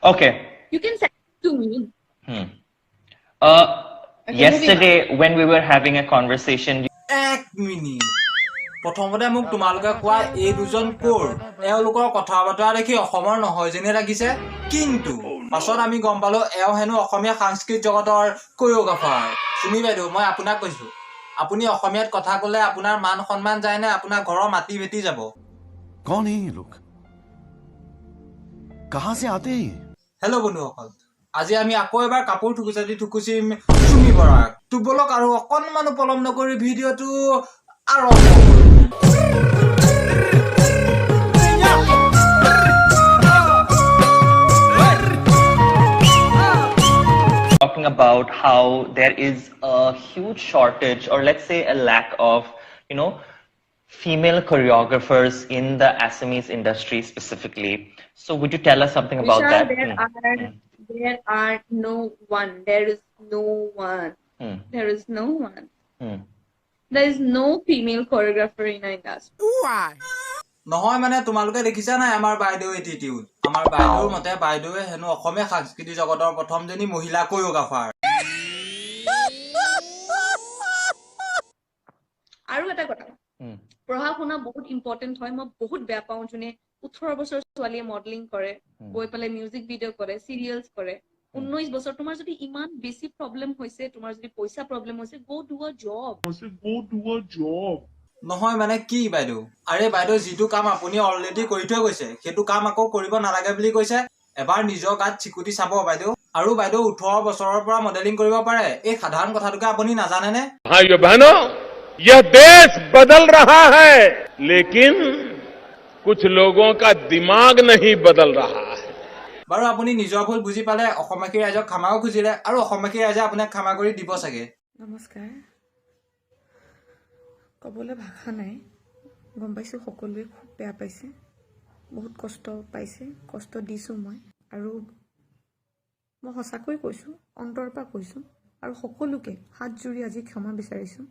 Okay. You can send it to me. Hmm. Okay, Yesterday when we were having a conversation, এক minute প্ৰথমতে মোক তোমালোকে কোৱা এই দুজন কোৰ এওঁলোকৰ কথা বতৰা দেখি অসমৰ নহয় যেনে লাগিছে কিন্তু পাছত আমি গম পালো এওঁ হেনো অসমীয়া সাংস্কৃতিক জগতৰ কোৰিঅ'গ্ৰাফাৰ সুমি বাইদেউ মই আপোনাক কৈছো আপুনি অসমীয়াত কথা ক'লে আপোনাৰ মান সন্মান যায় নে আপোনাৰ ঘৰৰ মাটি ভেটি যাব कौन है ये लोग कहां से आते हैं হেল্ল' বন্ধুসকল আজি আমি আকৌ এবাৰ কাপোৰ ঠুকুচিম সুমি বৰাক তো বলক আৰু অকণমান পলম নকৰি ভিডিঅ'টো আৰম্ভ কৰোঁ talking about how there is a huge shortage, or let's say a lack of, female choreographers in the Assamese industry specifically. So would you tell us something about Vishal, that? there are no one. There is no one. Hmm. There is no one. Hmm. There is no female choreographer in our industry. নহয় মানে তোমালোকে দেখিছা নাই আমাৰ বাইদেউ attitude আমাৰ বাইদেউৰ মতে বাইদেউৱে হেনো অসমীয়া সাংস্কৃতিক জগতৰ প্ৰথমজনী মহিলা কোৰিঅ'গ্ৰাফাৰ আৰু এটা কথা পঢ়া শুনা বহুত ইম্পৰ্টেণ্ট হয় মই বহুত বেয়া পাওঁ যোনে 18 বছৰ ছোৱালীয়ে মডেলিং কৰে গৈ পেলাই মিউজিক ভিডিঅ' কৰে চিৰিয়েলছ কৰে 19 বছৰ তোমাৰ যদি ইমান বেছি প্ৰব্লেম হৈছে তোমাৰ যদি পইচা প্ৰব্লেম হৈছে গো ডু আ জব নহয় মানে কি বাইদেউ আৰে বাইদেউ যিটো কাম আপুনি অলৰেডি কৰি থৈ গৈছে সেইটো কাম আকৌ কৰিব নালাগে বুলি কৈছে এবাৰ নিজৰ গাত চিকুটি চাব বাইদেউ আৰু বাইদেউ 18 বছৰৰ পৰা মডেলিং কৰিব পাৰে এই সাধাৰণ কথাটোকে আপুনি নাজানেনে भाइयों बहनों यह देश बदल रहा है लेकिन कुछ लोगों का दिमाग नहीं बदल रहा है বাৰু আপুনি নিজৰ ভুল বুজি পালে অসমীয়া ৰাইজক ক্ষমাও খুজিলে আৰু অসমীয়া ৰাইজে আপোনাক ক্ষমা কৰি দিব চাগে নমস্কাৰ ক'বলৈ ভাষা নাই গম পাইছোঁ সকলোৱে খুব বেয়া পাইছে বহুত কষ্ট পাইছে কষ্ট দিছোঁ মই আৰু মই সঁচাকৈ কৈছোঁ অন্তৰৰ পৰা কৈছোঁ আৰু সকলোকে হাত জোৰি আজি ক্ষমা বিচাৰিছোঁ